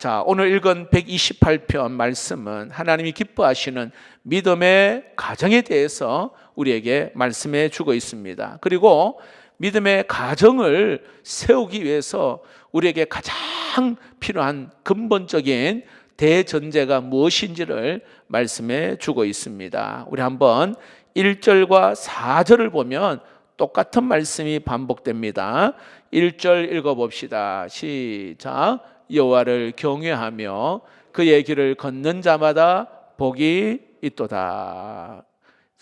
자, 오늘 읽은 128편 말씀은 하나님이 기뻐하시는 믿음의 가정에 대해서 우리에게 말씀해 주고 있습니다. 그리고 믿음의 가정을 세우기 위해서 우리에게 가장 필요한 근본적인 대전제가 무엇인지를 말씀해 주고 있습니다. 우리 한번 1절과 4절을 보면 똑같은 말씀이 반복됩니다. 1절 읽어봅시다. 시작. 여호와를 경외하며 그의 길을 걷는 자마다 복이 있도다.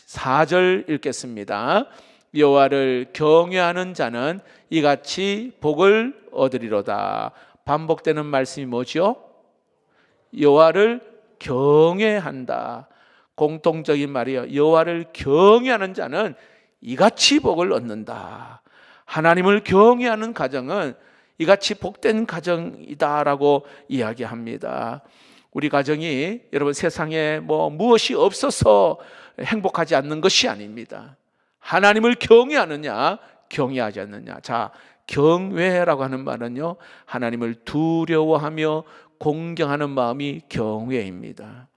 4절 읽겠습니다. 여호와를 경외하는 자는 이같이 복을 얻으리로다. 반복되는 말씀이 뭐죠? 여호와를 경외한다. 공통적인 말이에요. 여호와를 경외하는 자는 이같이 복을 얻는다. 하나님을 경외하는 가정은 이같이 복된 가정이다라고 이야기합니다. 우리 가정이 여러분 세상에 무엇이 없어서 행복하지 않는 것이 아닙니다. 하나님을 경외하느냐 경외하지 않느냐. 자, 경외라고 하는 말은요, 하나님을 두려워하며 공경하는 마음이 경외입니다.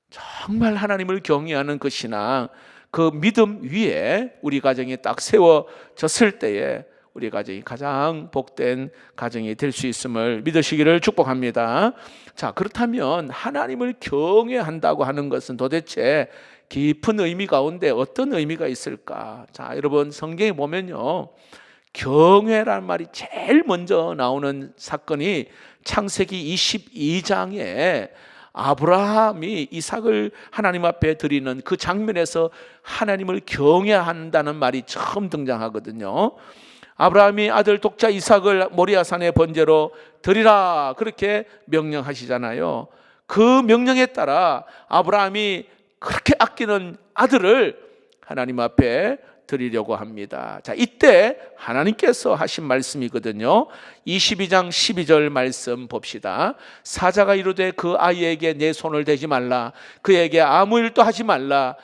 정말 하나님을 경외하는 그 신앙, 그 믿음 위에 우리 가정이 딱 세워졌을 때에 우리 가정이 가장 복된 가정이 될 수 있음을 믿으시기를 축복합니다. 자, 그렇다면 하나님을 경외한다고 하는 것은 도대체 깊은 의미 가운데 어떤 의미가 있을까? 자, 여러분 성경에 보면요, 경외라는 말이 제일 먼저 나오는 사건이 창세기 22장에 아브라함이 이삭을 하나님 앞에 드리는 그 장면에서 하나님을 경외한다는 말이 처음 등장하거든요. 아브라함이 아들 독자 이삭을 모리아산의 번제로 드리라 그렇게 명령하시잖아요. 그 명령에 따라 아브라함이 그렇게 아끼는 아들을 하나님 앞에 드리려고 합니다. 자, 이때 하나님께서 하신 말씀이거든요. 22장 12절 말씀 봅시다. 사자가 이르되 그 아이에게 내 손을 대지 말라. 그에게 아무 일도 하지 말라.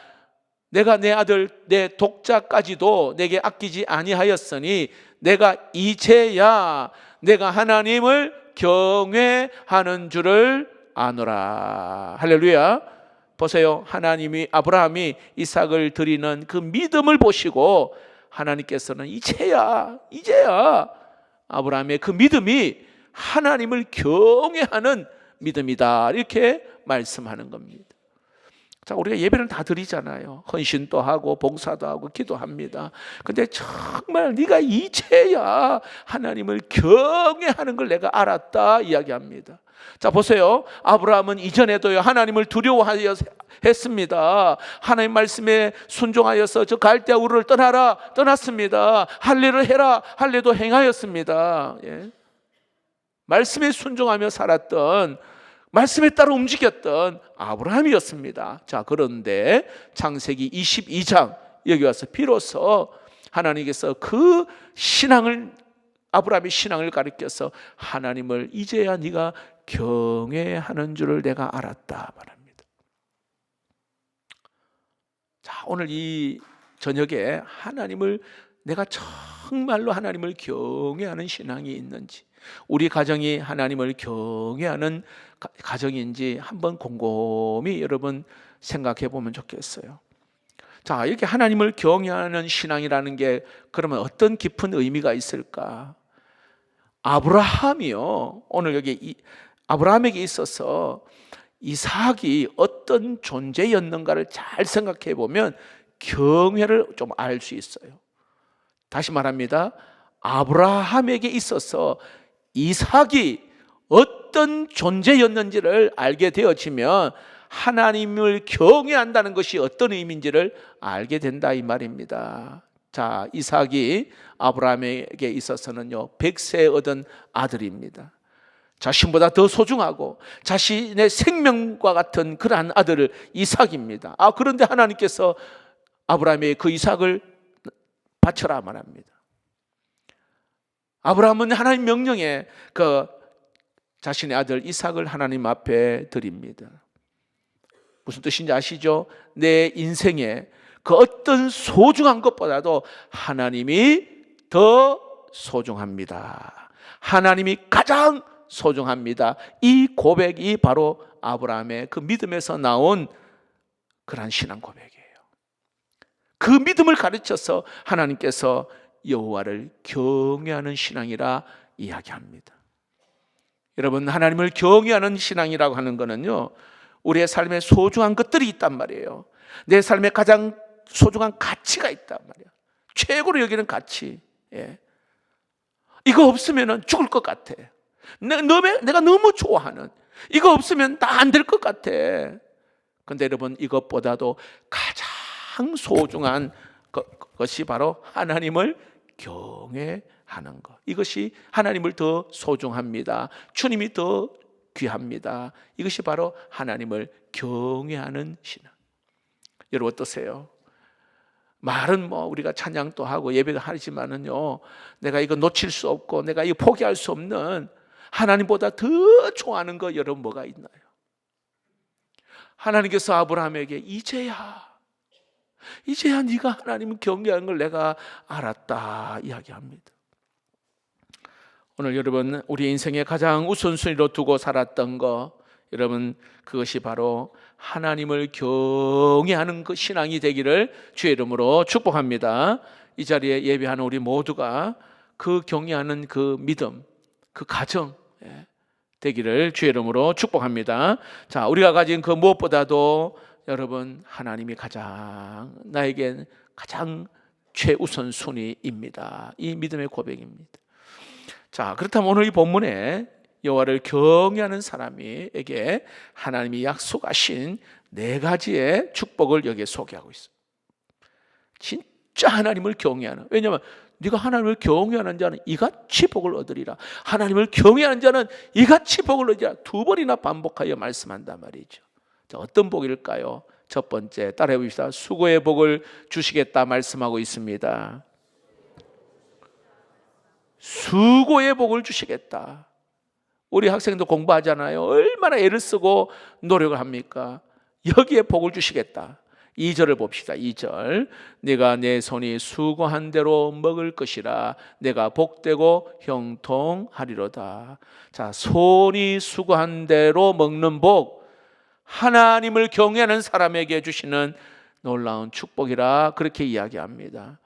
내가 내 아들 내 독자까지도 내게 아끼지 아니하였으니 내가 이제야 내가 하나님을 경외하는 줄을 아노라. 할렐루야. 보세요. 하나님이 아브라함이 이삭을 드리는 그 믿음을 보시고 하나님께서는 이제야 아브라함의 그 믿음이 하나님을 경외하는 믿음이다 이렇게 말씀하는 겁니다. 자, 우리가 예배를 다 드리잖아요. 헌신도 하고 봉사도 하고 기도합니다. 근데 정말 네가 이제야 하나님을 경외하는 걸 내가 알았다 이야기합니다. 자, 보세요. 아브라함은 이전에도요 하나님을 두려워하여 했습니다. 하나님 말씀에 순종하여서 저 갈대아 우르를 떠났습니다. 할례를 해라 할례도 행하였습니다. 예. 말씀에 순종하며 살았던, 말씀에 따라 움직였던 아브라함이었습니다. 자, 그런데 창세기 22장 여기 와서 비로소 하나님께서 그 신앙을, 아브라함의 신앙을 가리켜서 하나님을 이제야 네가 경외하는 줄을 내가 알았다 말합니다. 자, 오늘 이 저녁에 하나님을, 내가 정말로 하나님을 경외하는 신앙이 있는지, 우리 가정이 하나님을 경외하는 가정인지 한번 곰곰이 여러분 생각해 보면 좋겠어요. 자, 이렇게 하나님을 경외하는 신앙이라는 게 그러면 어떤 깊은 의미가 있을까? 아브라함이요, 오늘 여기 아브라함에게 있어서 이삭이 어떤 존재였는가를 잘 생각해 보면 경외를 좀 알 수 있어요. 다시 말합니다. 아브라함에게 있어서 이삭이 어떤 존재였는지를 알게 되어지면 하나님을 경외한다는 것이 어떤 의미인지를 알게 된다 이 말입니다. 자, 이삭이 아브라함에게 있어서는요 100세 얻은 아들입니다. 자신보다 더 소중하고 자신의 생명과 같은 그러한 아들을 이삭입니다. 그런데 하나님께서 아브라함의 그 이삭을 바쳐라 말합니다. 아브라함은 하나님 명령에 그 자신의 아들 이삭을 하나님 앞에 드립니다. 무슨 뜻인지 아시죠? 내 인생에 그 어떤 소중한 것보다도 하나님이 더 소중합니다. 하나님이 가장 소중합니다. 이 고백이 바로 아브라함의 그 믿음에서 나온 그러한 신앙 고백이에요. 그 믿음을 가르쳐서 하나님께서 여호와를 경외하는 신앙이라 이야기합니다. 여러분, 하나님을 경외하는 신앙이라고 하는 것은요, 우리의 삶에 소중한 것들이 있단 말이에요. 내 삶에 가장 소중한 가치가 있단 말이에요. 최고로 여기는 가치. 예. 이거 없으면 죽을 것 같아. 내가 너무 좋아하는, 이거 없으면 다 안 될 것 같아. 그런데 여러분, 이것보다도 가장 소중한 것이 바로 하나님을 경외하는 것. 이것이 하나님을 더 소중합니다. 주님이 더 귀합니다. 이것이 바로 하나님을 경외하는 신앙. 여러분 어떠세요? 말은 뭐 우리가 찬양도 하고 예배도 하지만은요, 내가 이거 놓칠 수 없고 내가 이거 포기할 수 없는 하나님보다 더 좋아하는 거 여러분 뭐가 있나요? 하나님께서 아브라함에게 이제야 네가 하나님을 경외하는 걸 내가 알았다 이야기합니다. 오늘 여러분, 우리 인생의 가장 우선순위로 두고 살았던 거, 여러분 그것이 바로 하나님을 경외하는 그 신앙이 되기를 주의 이름으로 축복합니다. 이 자리에 예배하는 우리 모두가 그 경외하는 그 믿음, 그 가정 되기를 주의 이름으로 축복합니다. 자, 우리가 가진 그 무엇보다도 여러분, 하나님이 나에겐 가장 최우선 순위입니다. 이 믿음의 고백입니다. 자, 그렇다면 오늘 이 본문에 여호와를 경외하는 사람에게 하나님이 약속하신 4가지의 축복을 여기에 소개하고 있어요. 진짜 하나님을 경외하는, 왜냐하면 네가 하나님을 경외하는 자는 이같이 복을 얻으리라, 하나님을 경외하는 자는 이같이 복을 얻으리라 2번이나 반복하여 말씀한단 말이죠. 자, 어떤 복일까요? 첫 번째, 따라해 봅시다. 수고의 복을 주시겠다 말씀하고 있습니다. 수고의 복을 주시겠다. 우리 학생도 공부하잖아요. 얼마나 애를 쓰고 노력을 합니까? 여기에 복을 주시겠다. 2절을 봅시다. 2절, 네가 내 손이 수고한 대로 먹을 것이라, 내가 복되고 형통하리로다. 자, 손이 수고한 대로 먹는 복, 하나님을 경외하는 사람에게 주시는 놀라운 축복이라 그렇게 이야기합니다.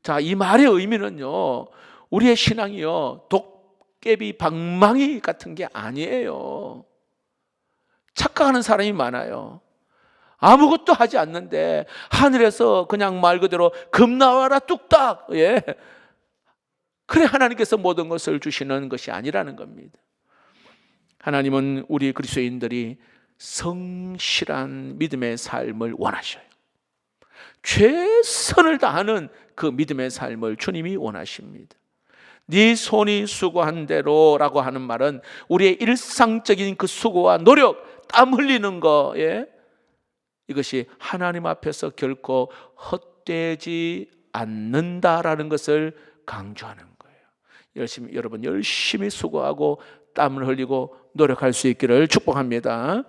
자, 이 말의 의미는요, 우리의 신앙이요, 도깨비 방망이 같은 게 아니에요. 착각하는 사람이 많아요. 아무것도 하지 않는데 하늘에서 그냥 말 그대로 금 나와라 뚝딱, 예, 그래 하나님께서 모든 것을 주시는 것이 아니라는 겁니다. 하나님은 우리 그리스도인들이 성실한 믿음의 삶을 원하셔요. 최선을 다하는 그 믿음의 삶을 주님이 원하십니다. 네 손이 수고한 대로라고 하는 말은 우리의 일상적인 그 수고와 노력, 땀 흘리는 거, 예? 이것이 하나님 앞에서 결코 헛되지 않는다라는 것을 강조하는 거예요. 여러분 열심히 수고하고 땀을 흘리고 노력할 수 있기를 축복합니다.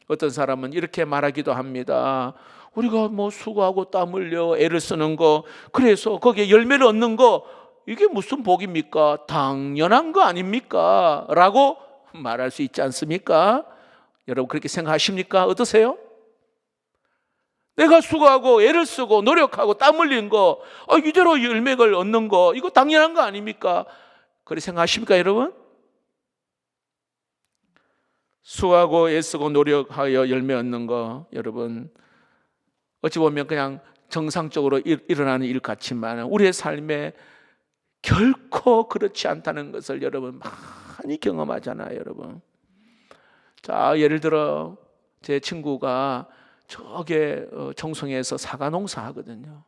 어떤 사람은 이렇게 말하기도 합니다. 우리가 뭐 수고하고 땀 흘려 애를 쓰는 거, 그래서 거기에 열매를 얻는 거, 이게 무슨 복입니까? 당연한 거 아닙니까? 라고 말할 수 있지 않습니까? 여러분 그렇게 생각하십니까? 어떠세요? 내가 수고하고 애를 쓰고 노력하고 땀 흘리는 거, 이대로 열매를 얻는 거, 이거 당연한 거 아닙니까? 그렇게 생각하십니까, 여러분? 수고하고 애쓰고 노력하여 열매 얻는 거, 여러분 어찌 보면 그냥 정상적으로 일어나는 일 같지만 우리의 삶에 결코 그렇지 않다는 것을 여러분 많이 경험하잖아요, 여러분. 자, 예를 들어 제 친구가 저게 청송에서 사과 농사 하거든요.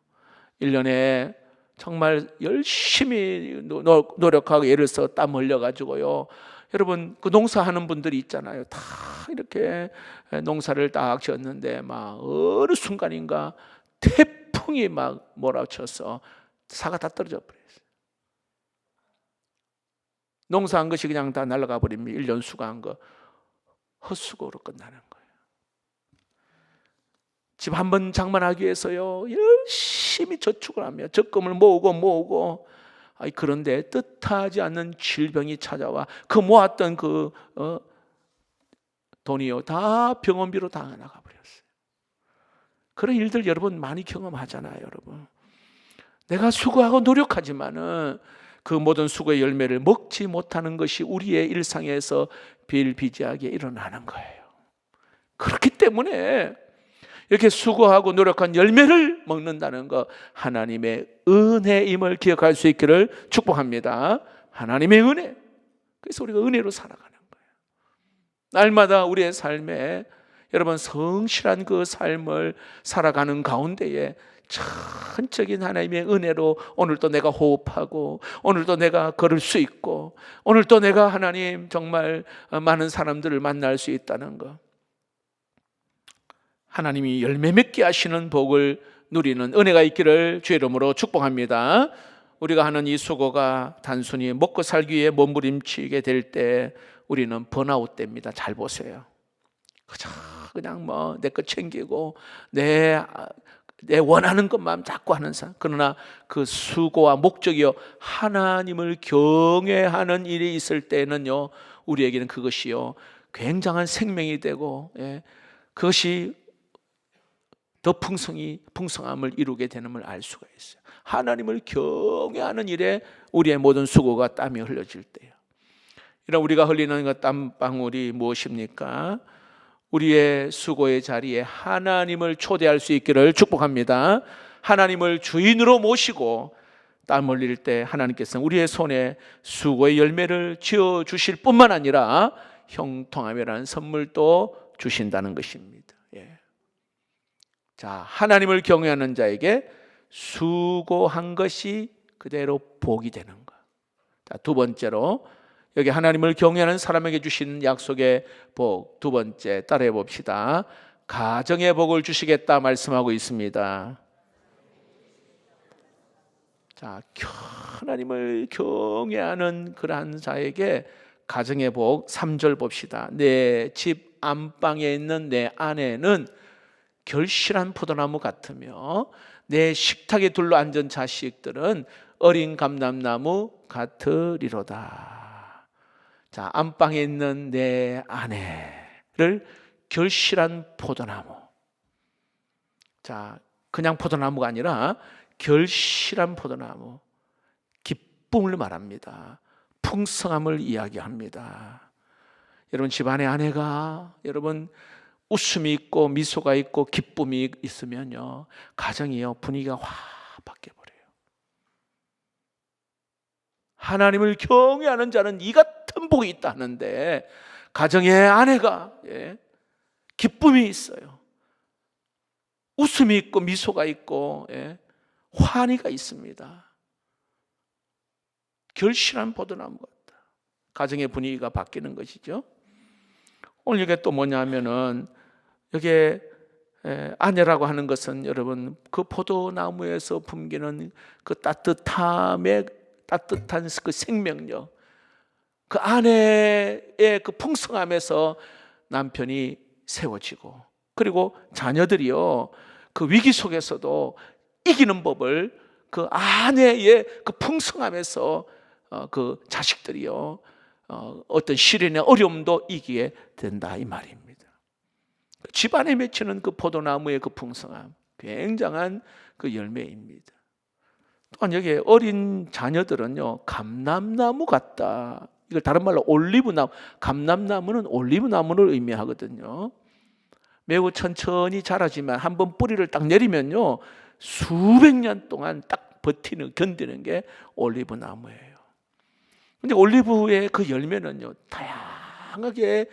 1년에 정말 열심히 노력하고 애를 써 땀 흘려가지고요. 여러분 그 농사하는 분들이 있잖아요. 다 이렇게 농사를 딱 지었는데 막 어느 순간인가 태풍이 막 몰아쳐서 사과 다 떨어져 버렸어요. 농사한 것이 그냥 다 날아가 버립니다. 1년 수고한 거 헛수고로 끝나는 거예요. 집 한 번 장만하기 위해서요 열심히 저축을 하며 적금을 모으고 그런데 뜻하지 않는 질병이 찾아와 그 모았던 돈이요 다 병원비로 다 나가 버렸어요. 그런 일들 여러분 많이 경험하잖아요. 여러분, 내가 수고하고 노력하지만은 그 모든 수고의 열매를 먹지 못하는 것이 우리의 일상에서 비일비재하게 일어나는 거예요. 그렇기 때문에 이렇게 수고하고 노력한 열매를 먹는다는 것, 하나님의 은혜임을 기억할 수 있기를 축복합니다. 하나님의 은혜. 그래서 우리가 은혜로 살아가는 거예요. 날마다 우리의 삶에 여러분 성실한 그 삶을 살아가는 가운데에 전적인 하나님의 은혜로 오늘도 내가 호흡하고, 오늘도 내가 걸을 수 있고, 오늘도 내가 하나님 정말 많은 사람들을 만날 수 있다는 것, 하나님이 열매 맺게 하시는 복을 누리는 은혜가 있기를 주의 이름으로 축복합니다. 우리가 하는 이 수고가 단순히 먹고 살기 위해 몸부림치게 될 때 우리는 번아웃 됩니다. 잘 보세요. 그냥 내 것 챙기고 내 원하는 것만 자꾸 하는 사람. 그러나 그 수고와 목적이요 하나님을 경외하는 일이 있을 때는요, 우리에게는 그것이요 굉장한 생명이 되고, 그것이 더 풍성함을 이루게 되는 걸 알 수가 있어요. 하나님을 경외하는 일에 우리의 모든 수고가 땀이 흘려질 때요. 이런 우리가 흘리는 그 땀방울이 무엇입니까? 우리의 수고의 자리에 하나님을 초대할 수 있기를 축복합니다. 하나님을 주인으로 모시고 땀 흘릴 때 하나님께서는 우리의 손에 수고의 열매를 지어 주실 뿐만 아니라 형통함이라는 선물도 주신다는 것입니다. 자, 하나님을 경외하는 자에게 수고한 것이 그대로 복이 되는 것. 자, 두 번째로 여기 하나님을 경외하는 사람에게 주시는 약속의 복, 두 번째 따라해 봅시다. 가정의 복을 주시겠다 말씀하고 있습니다. 자, 하나님을 경외하는 그러한 자에게 가정의 복, 3절 봅시다. 내 집 안방에 있는 내 아내는 결실한 포도나무 같으며 내 식탁에 둘러앉은 자식들은 어린 감람나무 같으리로다. 자, 안방에 있는 내 아내를 결실한 포도나무. 자, 그냥 포도나무가 아니라 결실한 포도나무, 기쁨을 말합니다. 풍성함을 이야기합니다. 여러분 집안의 아내가 여러분 웃음이 있고 미소가 있고 기쁨이 있으면요, 가정이요 분위기가 확 바뀌어버려요. 하나님을 경외하는 자는 이 같은 복이 있다 하는데, 가정의 아내가 기쁨이 있어요. 웃음이 있고 미소가 있고 환희가 있습니다. 결실한 포도나무 같다. 가정의 분위기가 바뀌는 것이죠. 오늘 이게 또 뭐냐면은, 여기에 아내라고 하는 것은 여러분 그 포도나무에서 풍기는 그 따뜻한 그 생명력, 그 아내의 그 풍성함에서 남편이 세워지고, 그리고 자녀들이요 그 위기 속에서도 이기는 법을 그 아내의 그 풍성함에서 그 자식들이요 어떤 시련의 어려움도 이기게 된다 이 말입니다. 집안에 맺히는 그 포도나무의 그 풍성함, 굉장한 그 열매입니다. 또한 여기 어린 자녀들은요 감람나무 같다. 이걸 다른 말로 올리브나무, 감람나무는 올리브나무를 의미하거든요. 매우 천천히 자라지만 한번 뿌리를 딱 내리면요 수백 년 동안 딱 견디는 게 올리브나무예요. 근데 올리브의 그 열매는요 다양하게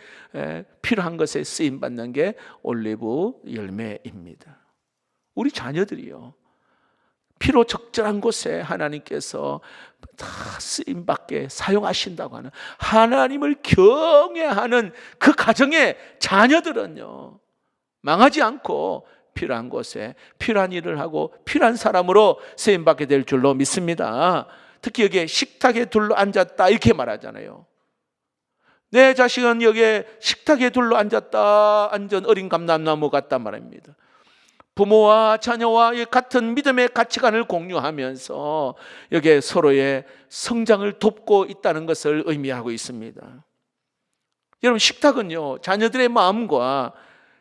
필요한 것에 쓰임 받는 게 올리브 열매입니다. 우리 자녀들이요 필요 적절한 곳에 하나님께서 다 쓰임 받게 사용하신다고 하는, 하나님을 경외하는 그 가정의 자녀들은요 망하지 않고 필요한 곳에 필요한 일을 하고 필요한 사람으로 쓰임 받게 될 줄로 믿습니다. 특히 여기에 식탁에 둘러앉았다 이렇게 말하잖아요. 내 자식은 여기에 식탁에 둘러앉았다, 앉은 어린 감람나무 같단 말입니다. 부모와 자녀와 같은 믿음의 가치관을 공유하면서 여기에 서로의 성장을 돕고 있다는 것을 의미하고 있습니다. 여러분, 식탁은요, 자녀들의 마음과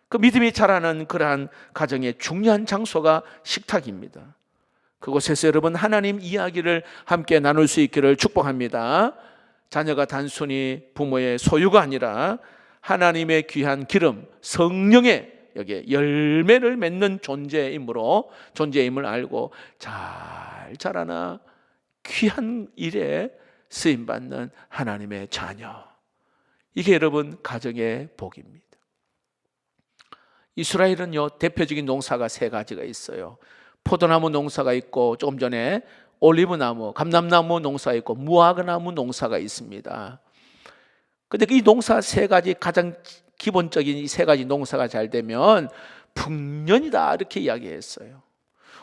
그 믿음이 자라는 그러한 가정의 중요한 장소가 식탁입니다. 그곳에서 여러분, 하나님 이야기를 함께 나눌 수 있기를 축복합니다. 자녀가 단순히 부모의 소유가 아니라 하나님의 귀한 기름, 성령의 여기에 열매를 맺는 존재임을 알고 잘 자라나 귀한 일에 쓰임받는 하나님의 자녀. 이게 여러분, 가정의 복입니다. 이스라엘은요, 대표적인 농사가 세 가지가 있어요. 포도나무 농사가 있고, 조금 전에 올리브나무, 감람나무 농사가 있고, 무화과나무 농사가 있습니다. 그런데 이 농사 세 가지, 가장 기본적인 이 세 가지 농사가 잘 되면 풍년이다, 이렇게 이야기했어요.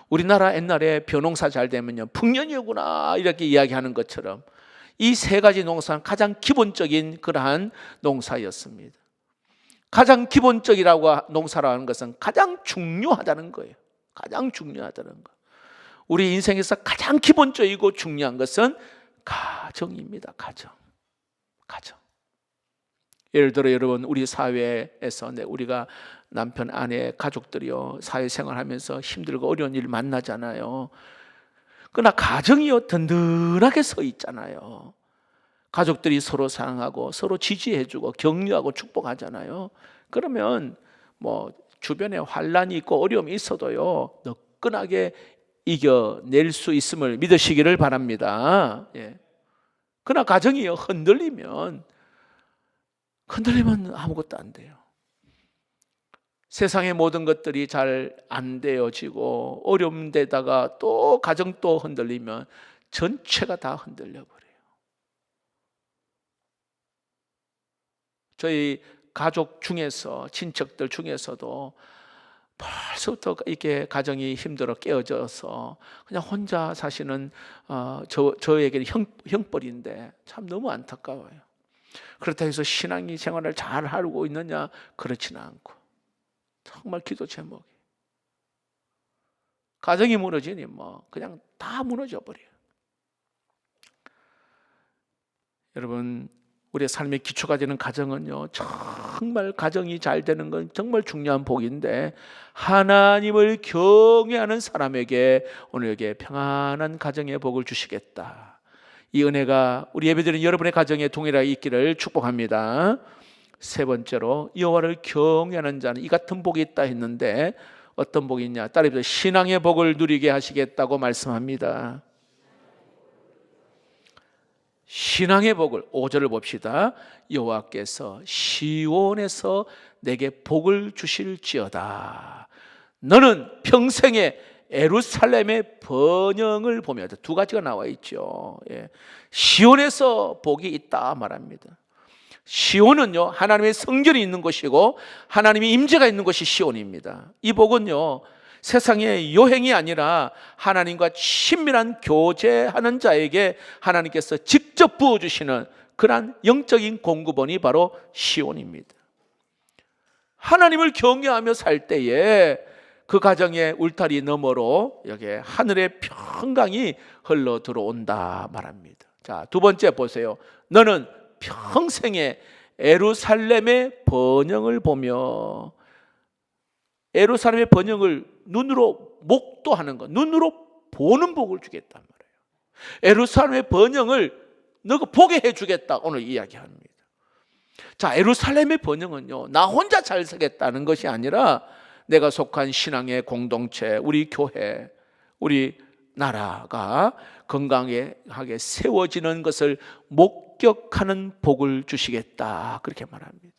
우리나라 옛날에 벼농사 잘 되면요, 풍년이구나 이렇게 이야기하는 것처럼 이 세 가지 농사는 가장 기본적인 그러한 농사였습니다. 가장 기본적이라고 농사라고 하는 것은 가장 중요하다는 거예요. 가장 중요하다는 거. 우리 인생에서 가장 기본적이고 중요한 것은 가정입니다. 가정. 예를 들어 여러분, 우리 사회에서 우리가 남편, 아내, 가족들이요, 사회생활하면서 힘들고 어려운 일 만나잖아요. 그러나 가정이요, 든든하게 서 있잖아요. 가족들이 서로 사랑하고 서로 지지해주고 격려하고 축복하잖아요. 그러면 뭐 주변에 환란이 있고 어려움이 있어도요, 너끈하게 이겨낼 수 있음을 믿으시기를 바랍니다. 예. 그러나 가정이요, 흔들리면 아무것도 안 돼요. 세상의 모든 것들이 잘 안 되어지고 어려운 데다가 또 가정 또 흔들리면 전체가 다 흔들려 버려요. 저희 가족 중에서, 친척들 중에서도 벌써부터 이게 가정이 힘들어 깨어져서 그냥 혼자 사시는 저에게는 형벌인데 참 너무 안타까워요. 그렇다고 해서 신앙이 생활을 잘 하고 있느냐? 그렇지는 않고 정말 기도 제목이, 가정이 무너지니 뭐 그냥 다 무너져 버려요. 여러분, 우리의 삶의 기초가 되는 가정은요, 정말 가정이 잘 되는 건 정말 중요한 복인데, 하나님을 경외하는 사람에게 오늘 여기에 평안한 가정의 복을 주시겠다. 이 은혜가 우리 예배드리는 여러분의 가정에 동일하게 있기를 축복합니다. 세 번째로, 여호와를 경외하는 자는 이 같은 복이 있다 했는데 어떤 복이 있냐? 따라서 신앙의 복을 누리게 하시겠다고 말씀합니다. 신앙의 복을, 5절을 봅시다. 여호와께서 시온에서 내게 복을 주실지어다. 너는 평생에 예루살렘의 번영을 보며, 두 가지가 나와 있죠. 예. 시온에서 복이 있다 말합니다. 시온은요, 하나님의 성전이 있는 곳이고 하나님의 임재가 있는 곳이 시온입니다. 이 복은요, 세상의 요행이 아니라 하나님과 친밀한 교제하는 자에게 하나님께서 직접 부어주시는 그러한 영적인 공급원이 바로 시온입니다. 하나님을 경외하며 살 때에 그 가정의 울타리 너머로 여기에 하늘의 평강이 흘러 들어온다 말합니다. 자, 두 번째 보세요. 너는 평생에 예루살렘의 번영을 보며, 예루살렘의 번영을 눈으로 목도하는 것, 눈으로 보는 복을 주겠단 말이에요. 예루살렘의 번영을 너가 보게 해주겠다, 오늘 이야기합니다. 자, 예루살렘의 번영은요, 나 혼자 잘 살겠다는 것이 아니라 내가 속한 신앙의 공동체, 우리 교회, 우리 나라가 건강하게 세워지는 것을 목격하는 복을 주시겠다, 그렇게 말합니다.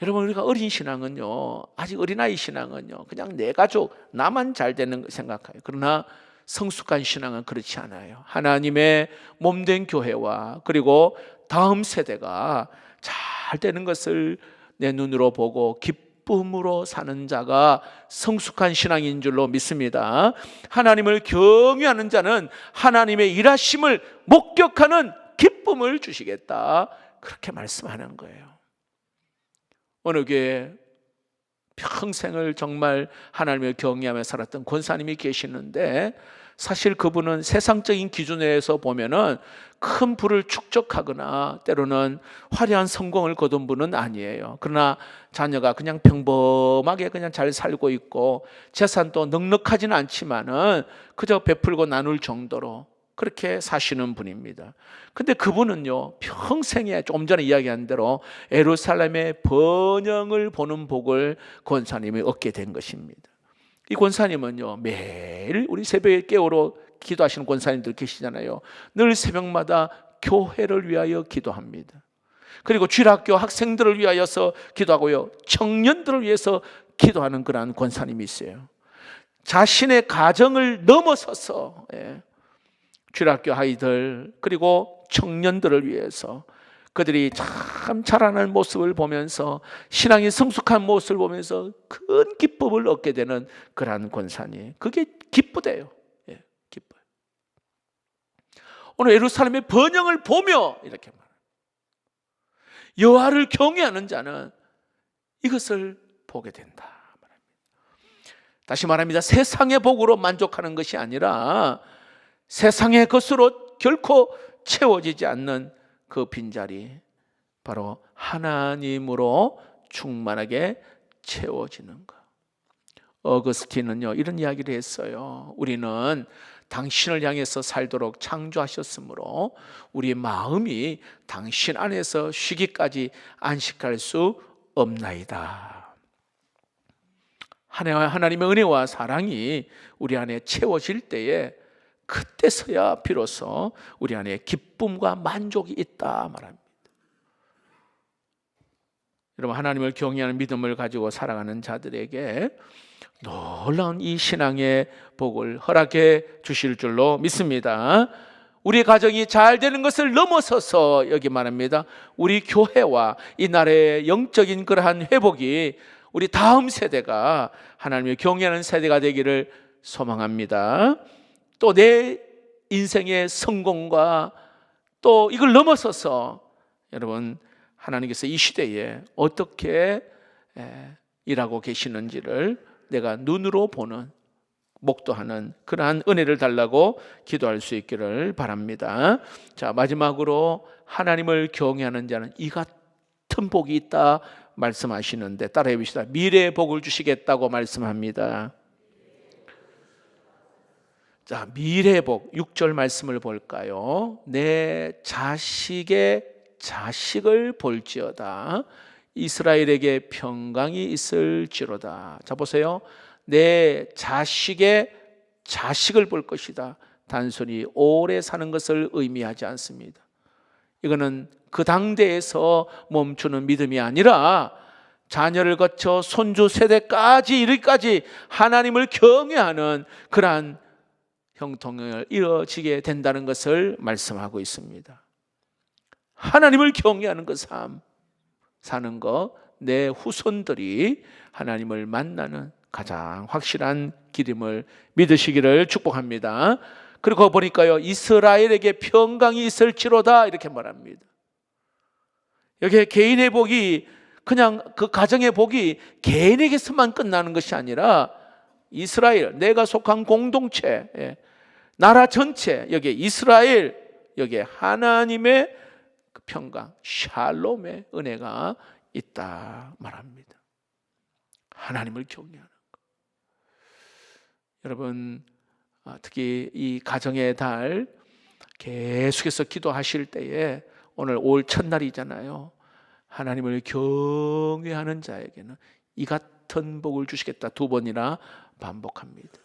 여러분, 우리가 어린 신앙은요, 아직 어린아이 신앙은요, 그냥 내 가족, 나만 잘 되는 거 생각해요. 그러나 성숙한 신앙은 그렇지 않아요. 하나님의 몸된 교회와 그리고 다음 세대가 잘 되는 것을 내 눈으로 보고 기쁨으로 사는 자가 성숙한 신앙인 줄로 믿습니다. 하나님을 경외하는 자는 하나님의 일하심을 목격하는 기쁨을 주시겠다, 그렇게 말씀하는 거예요. 어느 교회 평생을 정말 하나님을 경외하며 살았던 권사님이 계시는데, 사실 그분은 세상적인 기준에서 보면은 큰 부를 축적하거나 때로는 화려한 성공을 거둔 분은 아니에요. 그러나 자녀가 그냥 평범하게 그냥 잘 살고 있고 재산도 넉넉하지는 않지만은 그저 베풀고 나눌 정도로 그렇게 사시는 분입니다. 근데 그분은요, 평생에 조금 전에 이야기한 대로 예루살렘의 번영을 보는 복을 권사님이 얻게 된 것입니다. 이 권사님은요, 매일 우리 새벽에 깨우러 기도하시는 권사님들 계시잖아요. 늘 새벽마다 교회를 위하여 기도합니다. 그리고 주일학교 학생들을 위하여서 기도하고요, 청년들을 위해서 기도하는 그러한 권사님이 있어요. 자신의 가정을 넘어서서 주일학교 아이들 그리고 청년들을 위해서, 그들이 참 자라는 모습을 보면서 신앙이 성숙한 모습을 보면서 큰 기쁨을 얻게 되는 그러한 권사님, 그게 기쁘대요. 기뻐요. 오늘 예루살렘의 번영을 보며 이렇게 말합니다. 여호와를 경외하는 자는 이것을 보게 된다 말합니다. 다시 말합니다. 세상의 복으로 만족하는 것이 아니라 세상의 것으로 결코 채워지지 않는 그 빈자리, 바로 하나님으로 충만하게 채워지는 것. 어거스틴은요, 이런 이야기를 했어요. 우리는 당신을 향해서 살도록 창조하셨으므로 우리의 마음이 당신 안에서 쉬기까지 안식할 수 없나이다. 하나님의 은혜와 사랑이 우리 안에 채워질 때에 그때서야 비로소 우리 안에 기쁨과 만족이 있다 말합니다. 여러분, 하나님을 경외하는 믿음을 가지고 살아가는 자들에게 놀라운 이 신앙의 복을 허락해 주실 줄로 믿습니다. 우리 가정이 잘 되는 것을 넘어서서 여기 말합니다, 우리 교회와 이 나라의 영적인 그러한 회복이 우리 다음 세대가 하나님을 경외하는 세대가 되기를 소망합니다. 또 내 인생의 성공과 또 이걸 넘어서서 여러분, 하나님께서 이 시대에 어떻게 일하고 계시는지를 내가 눈으로 보는, 목도하는 그러한 은혜를 달라고 기도할 수 있기를 바랍니다. 자, 마지막으로 하나님을 경외하는 자는 이 같은 복이 있다 말씀하시는데, 따라해 봅시다. 미래의 복을 주시겠다고 말씀합니다. 자, 미래의 복 6절 말씀을 볼까요? 내 자식의 자식을 볼지어다 이스라엘에게 평강이 있을지로다. 자, 보세요. 내 자식의 자식을 볼 것이다. 단순히 오래 사는 것을 의미하지 않습니다. 이거는 그 당대에서 멈추는 믿음이 아니라 자녀를 거쳐 손주 세대까지 이르기까지 하나님을 경외하는 그러한 형통을 이루어지게 된다는 것을 말씀하고 있습니다. 하나님을 경외하는 그 삶 사는 것, 내 후손들이 하나님을 만나는 가장 확실한 길임을 믿으시기를 축복합니다. 그리고 보니까요, 이스라엘에게 평강이 있을지로다 이렇게 말합니다. 여기 개인의 복이, 그냥 그 가정의 복이 개인에게서만 끝나는 것이 아니라 이스라엘, 내가 속한 공동체, 나라 전체, 여기에 이스라엘, 여기에 하나님의 그 평강, 샬롬의 은혜가 있다 말합니다. 하나님을 경외하는 것. 여러분, 특히 이 가정의 달 계속해서 기도하실 때에, 오늘 올 첫날이잖아요. 하나님을 경외하는 자에게는 이 같은 복을 주시겠다 2번이나 반복합니다.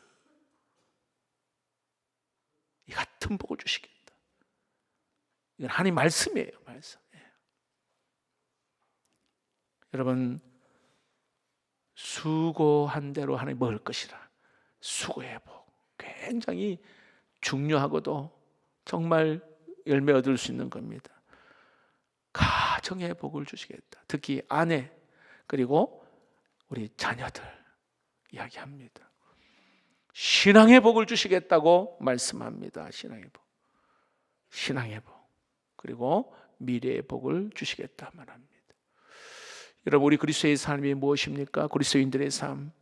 이 같은 복을 주시겠다. 이건 하나님 말씀이에요, 말씀. 여러분, 수고한 대로 하나님 먹을 것이라. 수고의 복, 굉장히 중요하고도 정말 열매 얻을 수 있는 겁니다. 가정의 복을 주시겠다. 특히 아내 그리고 우리 자녀들 이야기합니다. 신앙의 복을 주시겠다고 말씀합니다. 신앙의 복, 신앙의 복, 그리고 미래의 복을 주시겠다 말합니다. 여러분, 우리 그리스도의 삶이 무엇입니까? 그리스도인들의 삶,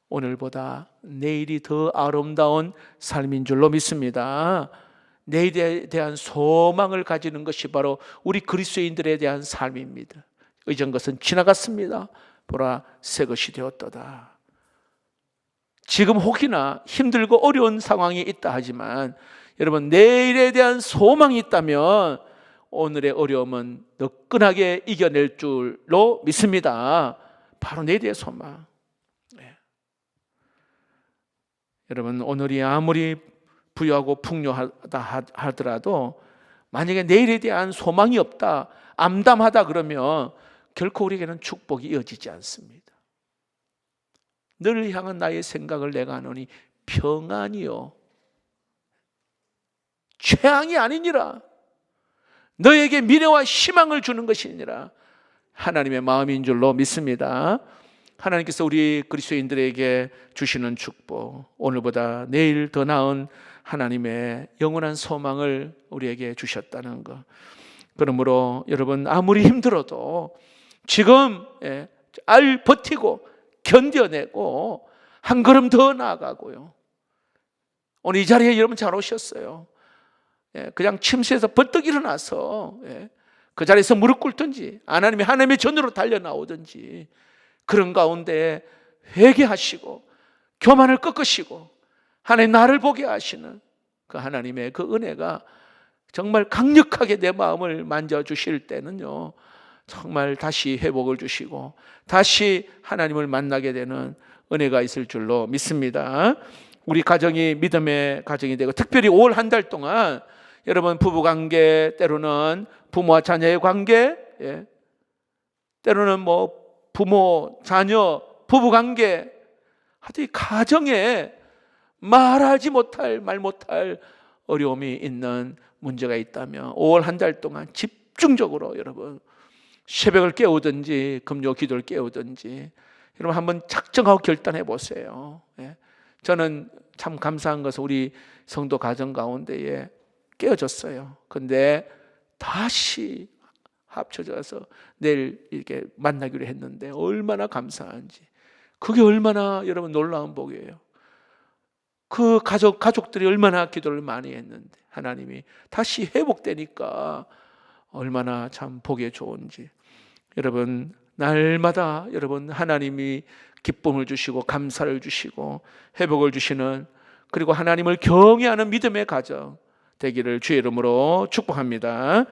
오늘보다 내일이 더 아름다운 삶인 줄로 믿습니다. 내일에 대한 소망을 가지는 것이 바로 우리 그리스도인들에 대한 삶입니다. 이전 것은 지나갔습니다. 보라, 새 것이 되었도다. 지금 혹이나 힘들고 어려운 상황이 있다 하지만 여러분, 내일에 대한 소망이 있다면 오늘의 어려움은 너끈하게 이겨낼 줄로 믿습니다. 바로 내일의 소망. 네. 여러분, 오늘이 아무리 부유하고 풍요하다 하더라도 만약에 내일에 대한 소망이 없다, 암담하다 그러면 결코 우리에게는 축복이 이어지지 않습니다. 너를 향한 나의 생각을 내가 하노니 평안이요 최악이 아니니라. 너에게 미래와 희망을 주는 것이니라. 하나님의 마음인 줄로 믿습니다. 하나님께서 우리 그리스도인들에게 주시는 축복, 오늘보다 내일 더 나은 하나님의 영원한 소망을 우리에게 주셨다는 것. 그러므로 여러분, 아무리 힘들어도 지금 잘 버티고 견뎌내고 한 걸음 더 나아가고요. 오늘 이 자리에 여러분 잘 오셨어요. 그냥 침실에서 벌떡 일어나서 그 자리에서 무릎 꿇든지 하나님의 전으로 달려나오든지 그런 가운데 회개하시고 교만을 꺾으시고 하나님 나를 보게 하시는 그 하나님의 그 은혜가 정말 강력하게 내 마음을 만져주실 때는요, 정말 다시 회복을 주시고 다시 하나님을 만나게 되는 은혜가 있을 줄로 믿습니다. 우리 가정이 믿음의 가정이 되고, 특별히 올 한 달 동안 여러분, 부부관계, 때로는 부모와 자녀의 관계, 때로는 부모, 자녀, 부부관계, 하여튼 이 가정에 말하지 못할, 말 못할 어려움이 있는 문제가 있다면 5월 한 달 동안 집중적으로 여러분 새벽을 깨우든지 금요 기도를 깨우든지 여러분 한번 작정하고 결단해 보세요. 저는 참 감사한 것은 우리 성도 가정 가운데에 깨어졌어요. 근데 다시 합쳐져서 내일 이렇게 만나기로 했는데 얼마나 감사한지. 그게 얼마나 여러분 놀라운 복이에요. 그 가족들이 얼마나 기도를 많이 했는데 하나님이 다시 회복되니까 얼마나 참 복이 좋은지. 여러분, 날마다 여러분 하나님이 기쁨을 주시고 감사를 주시고 회복을 주시는, 그리고 하나님을 경외하는 믿음의 가정 되기를 주의 이름으로 축복합니다.